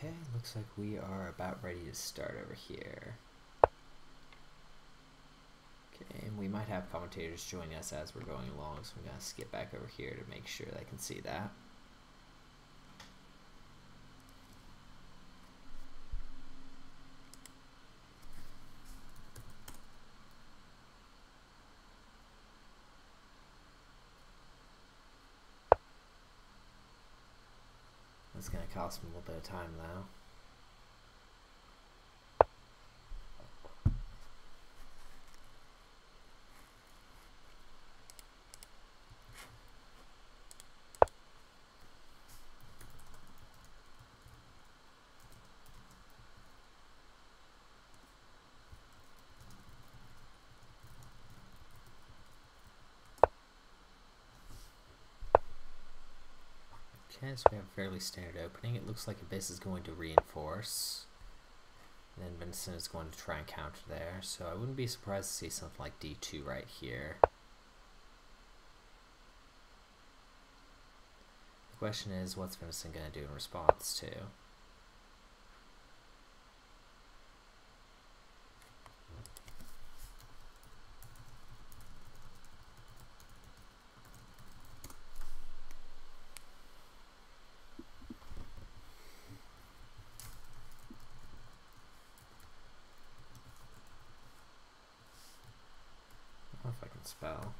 Okay, looks like we are about ready to start over here. Okay, and we might have commentators joining us as we're going along, so I'm going to skip back over here to make sure they can see that. It's going to cost me a little bit of time though. Okay, so we have a fairly standard opening. It looks like Abyss is going to reinforce. And then Venison is going to try and counter there. So I wouldn't be surprised to see something like D2 right here. The question is, what's Venison going to do in response to? I don't know if I can spell.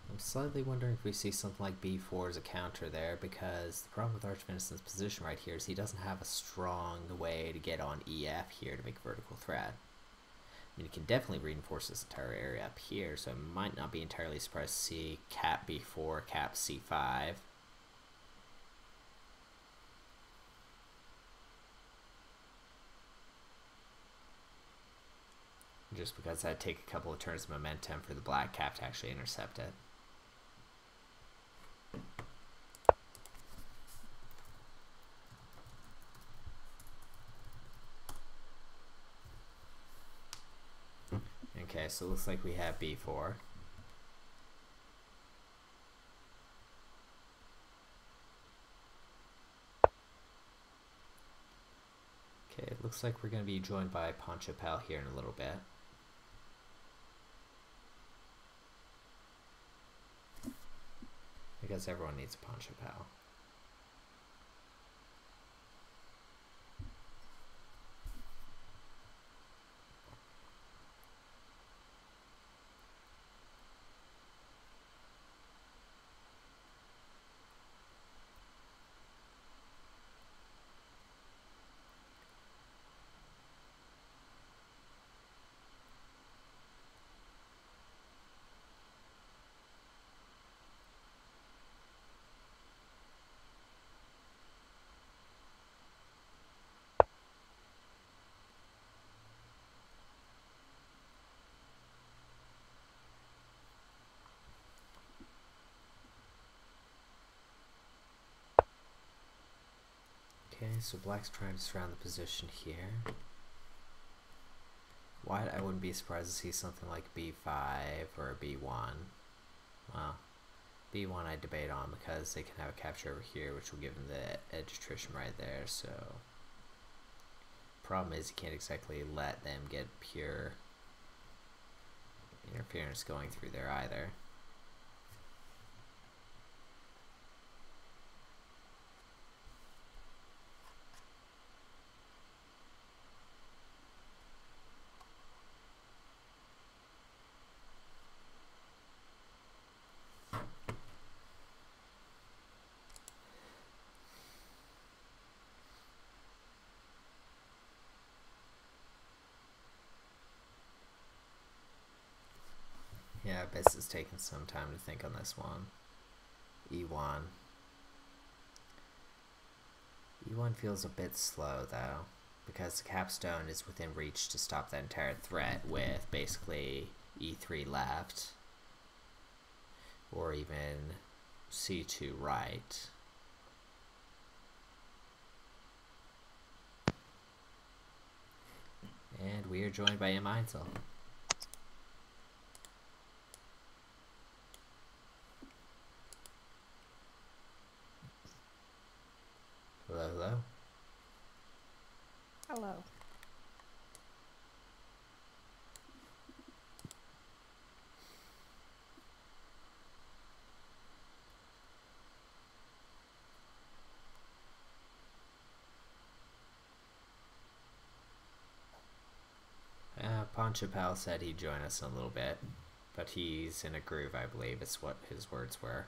I'm slightly wondering if we see something like B4 as a counter there, because the problem with archvenison's position right here is he doesn't have a strong way to get on EF here to make a vertical threat. I mean, he can definitely reinforce this entire area up here, so I might not be entirely surprised to see cap B4, cap C5. Just because I'd take a couple of turns of momentum for the black cap to actually intercept it. Okay, so it looks like we have B4. Okay, it looks like we're going to be joined by Poncho Pal here in a little bit. Because everyone needs a Poncho Pal. Okay, so black's trying to surround the position here. White, I wouldn't be surprised to see something like B5 or a B1. Well, B1 I debate on because they can have a capture over here, which will give them the edge attrition right there. So, problem is you can't exactly let them get pure interference going through there either. Yeah, Abyss is taking some time to think on this one. E1. E1 feels a bit slow though, because the capstone is within reach to stop that entire threat with basically E3 left, or even C2 right. And we are joined by EMIBH. Hello, hello. Hello. Poncho Pal said he'd join us in a little bit, but he's in a groove, I believe is what his words were.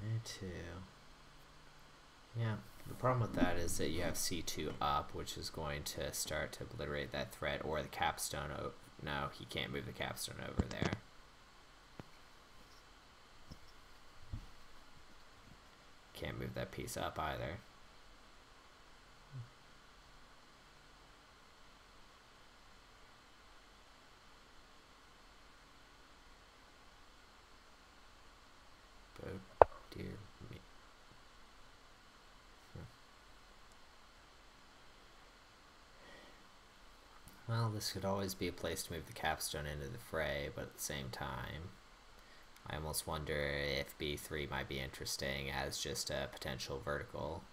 Me too. Yeah, the problem with that is that you have C2 up, which is going to start to obliterate that threat, or the capstone. No, he can't move the capstone over there. Can't move that piece up either. Oh dear me. Well, this could always be a place to move the capstone into the fray, but at the same time, I almost wonder if B3 might be interesting as just a potential vertical.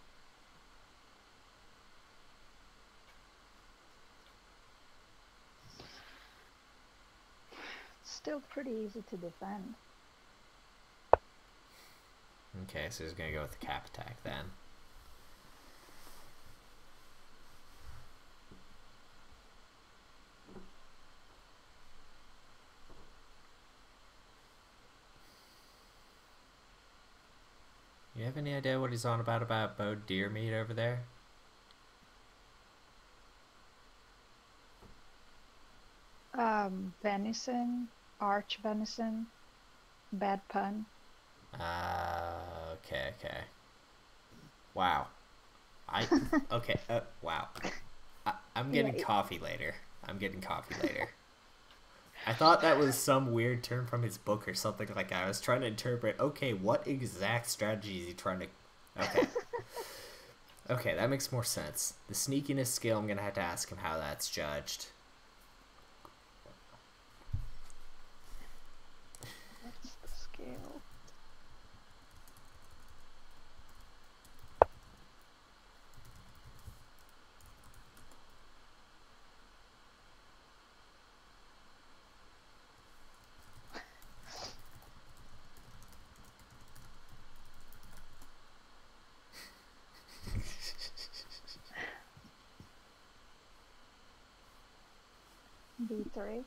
It's still pretty easy to defend. Okay, so he's gonna go with the cap attack then. You have any idea what he's on about bowed deer meat over there? Venison, archvenison, bad pun. Okay. Wow. Okay, wow. I'm getting coffee later. I thought that was some weird term from his book or something like that. I was trying to interpret, okay, what exact strategy is he trying to... Okay. Okay, that makes more sense. The sneakiness skill, I'm going to have to ask him how that's judged. What's the scale? B3.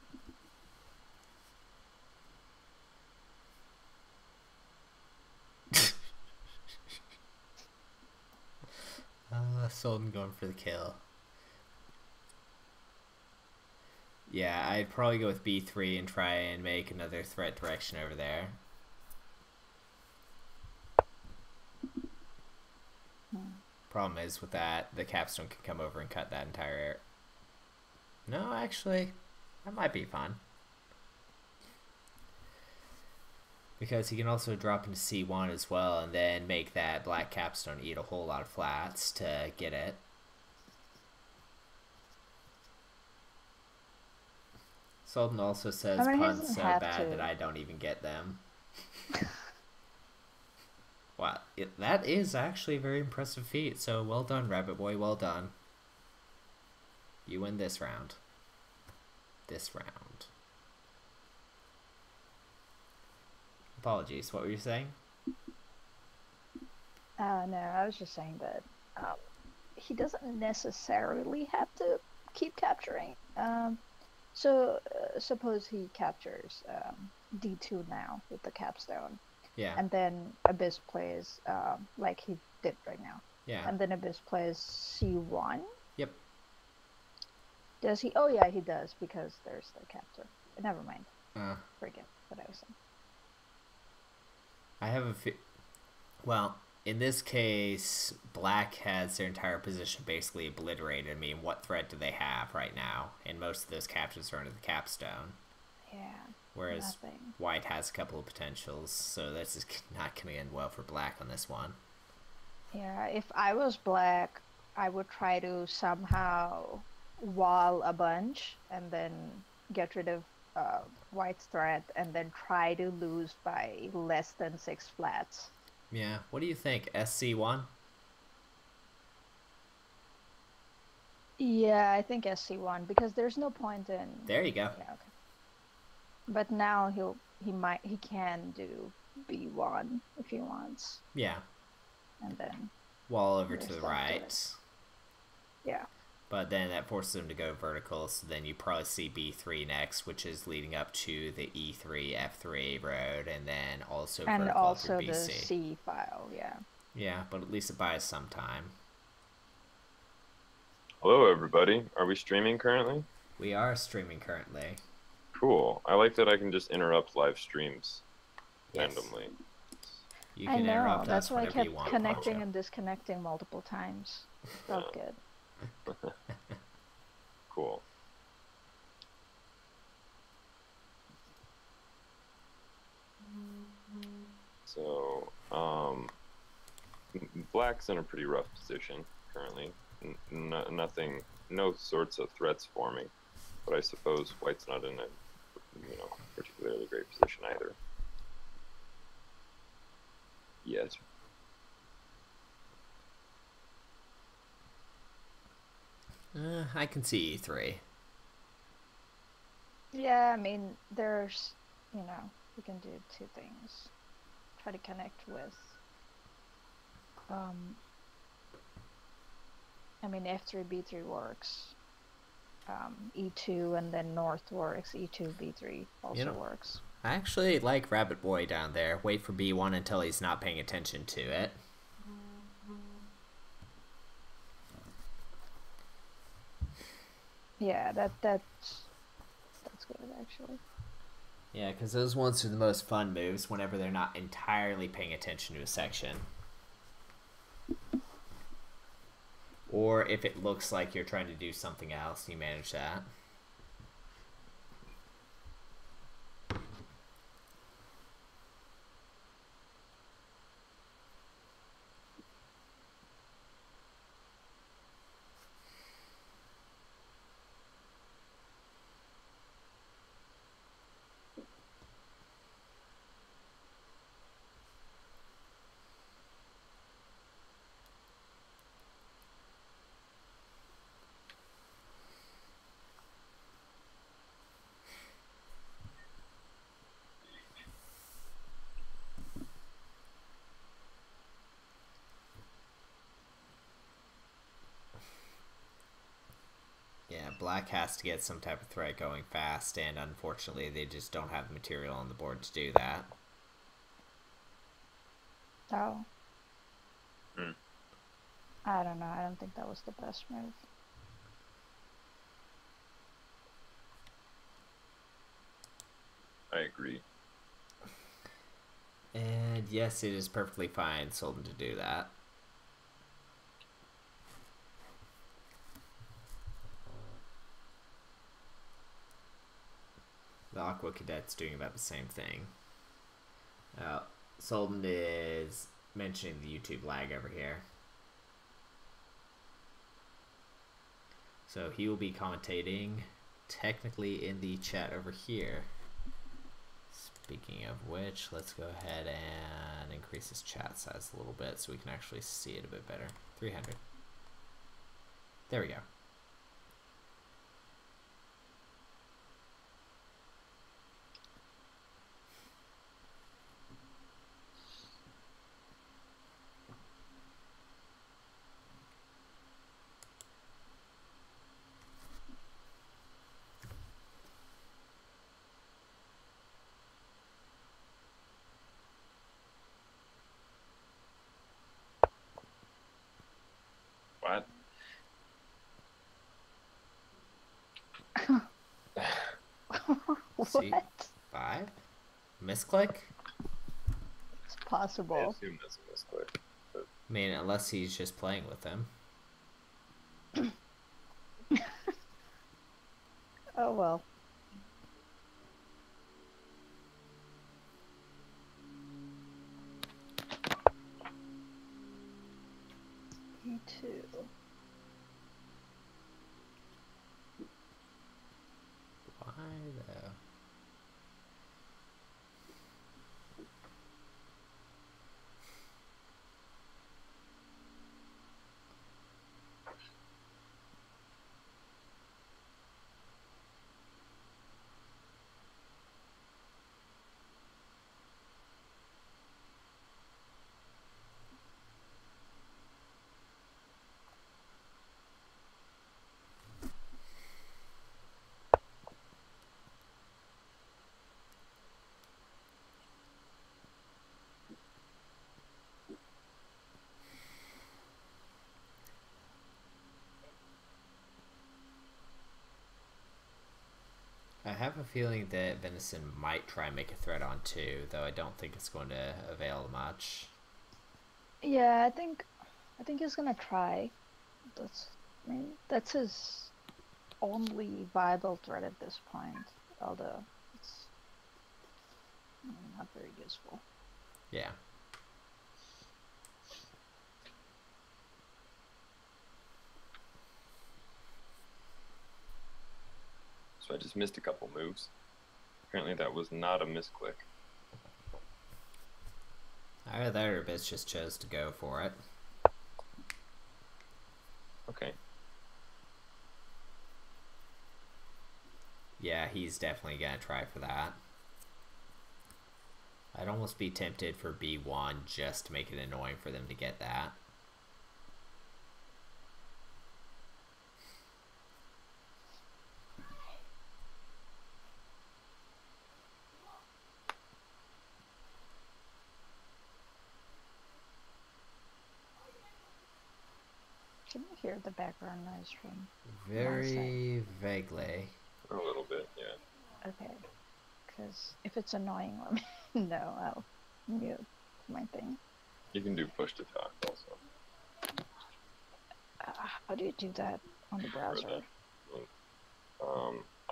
Sultan going for the kill. Yeah, I'd probably go with B3 and try and make another threat direction over there. Problem is with that, the capstone can come over and cut that entire area. No, actually, that might be fun. Because he can also drop into C1 as well, and then make that black capstone eat a whole lot of flats to get it. Sultan also says I mean, he puns doesn't so have bad that to. I don't even get them. Wow, that is actually a very impressive feat. So well done, Rabbit Boy. Well done. You win this round. This round. Apologies. What were you saying? No, I was just saying that he doesn't necessarily have to keep capturing. So suppose he captures D2 now with the capstone, Yeah. and then Abyss plays like he did right now. Yeah. And then Abyss plays C1. Yep. Does he? Oh yeah, he does, because there's the capture. Never mind. Forget what I was saying. I have a well, in this case, black has their entire position basically obliterated. I mean, what threat do they have right now? And most of those captures are under the capstone. Yeah. Whereas nothing. white has a couple of potentials, so this is not going to end well for black on this one. Yeah, if I was black, I would try to somehow wall a bunch and then get rid of white's threat, and then try to lose by less than 6 flats. Yeah, what do you think? SC1? Yeah, I think SC1, because there's no point in. There you go. Yeah, okay. But now he can do B1 if he wants. Yeah. And then wall over to the right. Yeah. But then that forces him to go vertical, so then you probably see B3 next, which is leading up to the E3, F3 road, and then also and vertical also through the BC. C file, yeah. Yeah, but at least it buys some time. Hello, everybody. Are we streaming currently? We are streaming currently. Cool. I like that I can just interrupt live streams Yes. randomly. You I can know, interrupt that's us why I whenever you kept want. connecting Poncho. and disconnecting multiple times. Felt good. Cool. So, black's in a pretty rough position currently. Nothing, no sorts of threats forming, but I suppose white's not in a, particularly great position either. Yes. I can see E3. Yeah, I mean, there's, we can do 2 things. Try to connect with, I mean, F3, B3 works. E2 and then north works. E2, B3 also works. I actually like Rabbit Boy down there. Wait for B1 until he's not paying attention to it. Yeah, that's good actually. Yeah, because those ones are the most fun moves whenever they're not entirely paying attention to a section. Or if it looks like you're trying to do something else, you manage that. Yeah, black has to get some type of threat going fast, and unfortunately they just don't have the material on the board to do that. Oh. Mm. I don't know. I don't think that was the best move. I agree. And yes, it is perfectly fine, Sultan, to do that. The Aqua Cadet's doing about the same thing. Sultan is mentioning the YouTube lag over here. So he will be commentating technically in the chat over here. Speaking of which, let's go ahead and increase his chat size a little bit so we can actually see it a bit better. 300. There we go. What? What? See? 5? Misclick? It's I possible. assume that's a misclick. I mean, unless he's just playing with them. Oh well. E2. Why though? I have a feeling that Venison might try and make a threat on 2, though I don't think it's going to avail much. Yeah, I think he's gonna try. I mean, that's his only viable threat at this point. Although it's not very useful. Yeah. So I just missed a couple moves. Apparently that was not a misclick. Either Bitch just chose to go for it. Okay. Yeah, he's definitely gonna try for that. I'd almost be tempted for B1 just to make it annoying for them to get that. Can you hear the background noise from? Very vaguely. A little bit, yeah. Okay, because if it's annoying, let me know. I'll mute my thing. You can do push to talk also. How do you do that on the browser?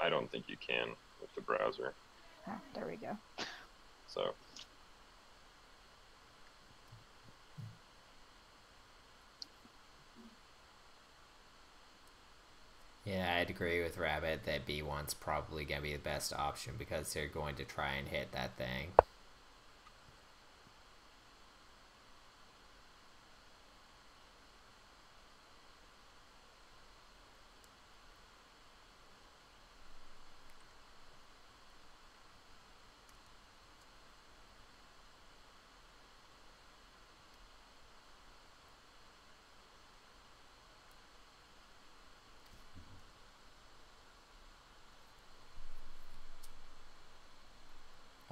I don't think you can with the browser. Ah, there we go. So Yeah, I'd agree with Rabbit that B1's probably going to be the best option because they're going to try and hit that thing.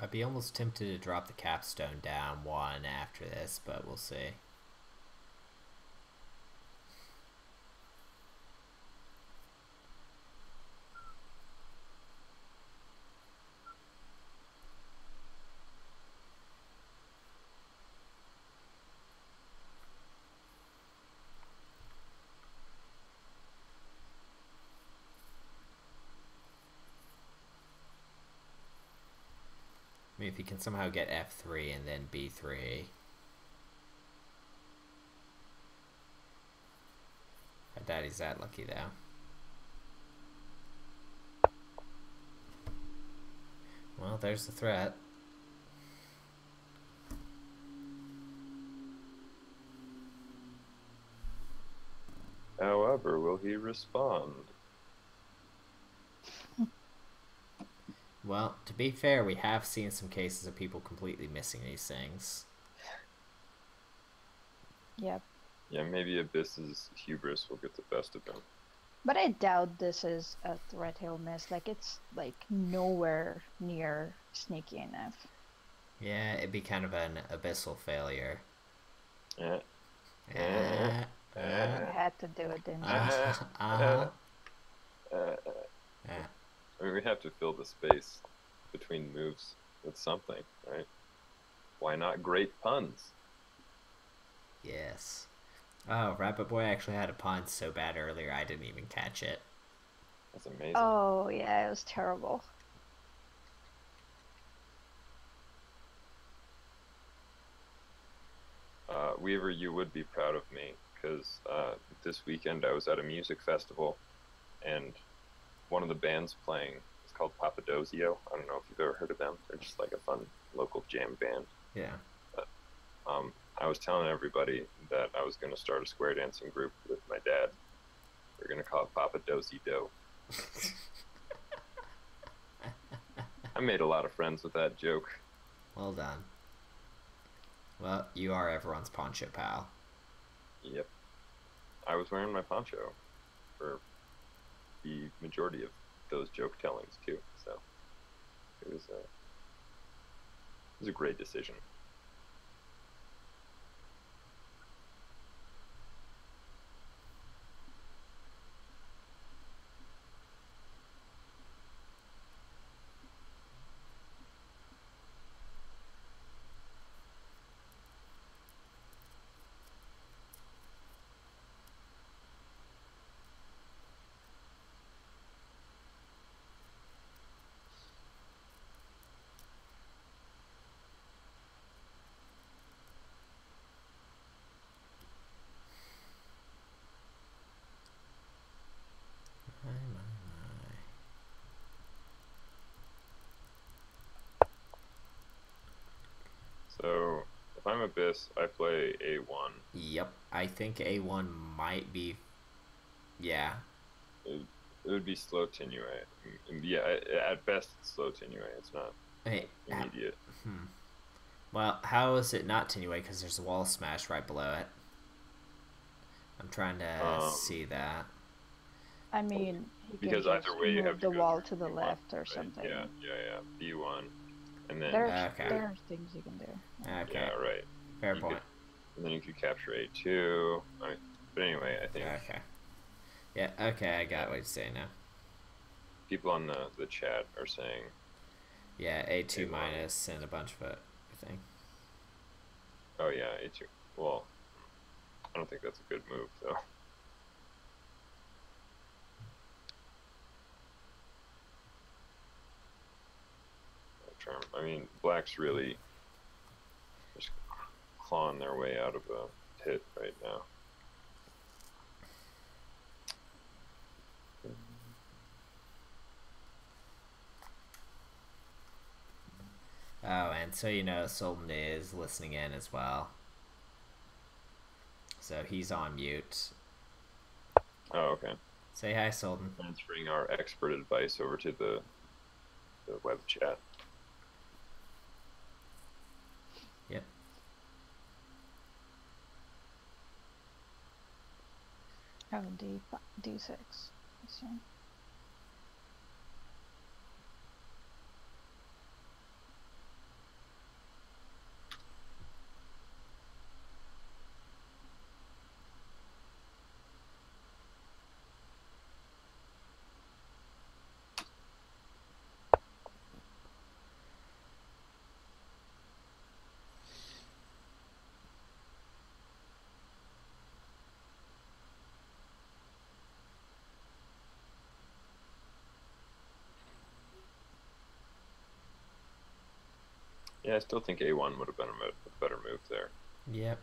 I'd be almost tempted to drop the capstone down 1 after this, but we'll see. I if you can somehow get F3 and then B3. I doubt he's that lucky though. Well, there's the threat. However, will he respond? Well, to be fair, we have seen some cases of people completely missing these things. Yep. Yeah, maybe Abyss's hubris will get the best of him. But I doubt this is a threat he'll miss. Like, it's, like, nowhere near sneaky enough. Yeah, it'd be kind of an abyssal failure. Yeah. You had to do it, didn't you? I mean, we have to fill the space between moves with something, right? Why not great puns? Yes. Oh, Rabbit Boy actually had a pun so bad earlier I didn't even catch it. That's amazing. Oh, yeah, it was terrible. Weaver, you would be proud of me, because this weekend I was at a music festival, and one of the bands playing is called Papadozio. I don't know if you've ever heard of them. They're just like a fun local jam band. Yeah. But, I was telling everybody that I was going to start a square dancing group with my dad. We're going to call it Papadozio. I made a lot of friends with that joke. Well done. Well, you are everyone's poncho pal. Yep. I was wearing my poncho for the majority of those joke tellings too, so it was a great decision. So, if I'm Abyss, I play A1. Yep, I think A1 might be... Yeah. It would be slow Tinue. Yeah, at best it's slow Tinue. It's not immediate. Well, how is it not Tinue? Because there's a wall smash right below it. I'm trying to see that. I mean, he can because just either way you move have to the go wall through to the B1, left or right? something. Yeah. B1, and then There Okay. are things you can do. Okay. yeah, right. Fair You point. and then you could capture A2. But anyway, I think Okay. Yeah, okay, I got what you're saying now. people on the chat are saying, Yeah, A2 A1. minus and a bunch of it, I think. oh yeah, A2. Well, I don't think that's a good move though. I mean, Black's really just clawing their way out of a pit right now. Oh, and so you know, Sultan is listening in as well. So he's on mute. Oh, okay. Say hi, Sultan. Transferring our expert advice over to the web chat. Yep. Oh, D6. I see. Yeah, I still think A1 would have been a better move there. Yep.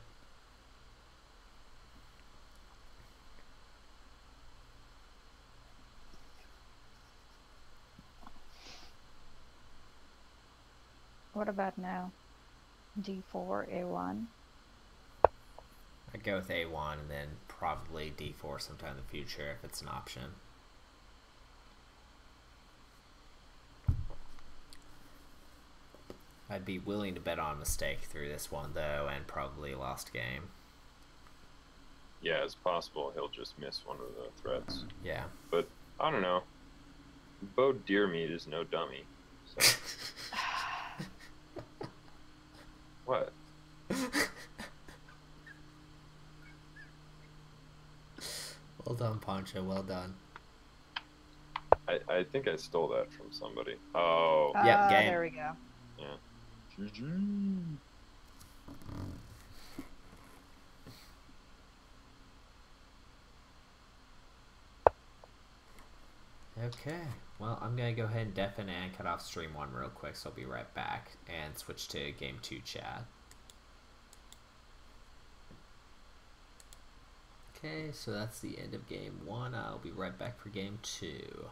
What about now? D4, A1. I'd go with A1 and then probably D4 sometime in the future if it's an option. I'd be willing to bet on a mistake through this one though, and probably a lost game. Yeah, it's possible he'll just miss one of the threats. Yeah. But I don't know. Bo Deermeat is no dummy. So. What? Well done, Poncho. Well done. I think I stole that from somebody. Oh. Yeah, game. There we go. Yeah. GG. Okay. Well, I'm going to go ahead and deafen and cut off stream 1 real quick, so I'll be right back and switch to game 2 chat. Okay, so that's the end of game 1. I'll be right back for game 2.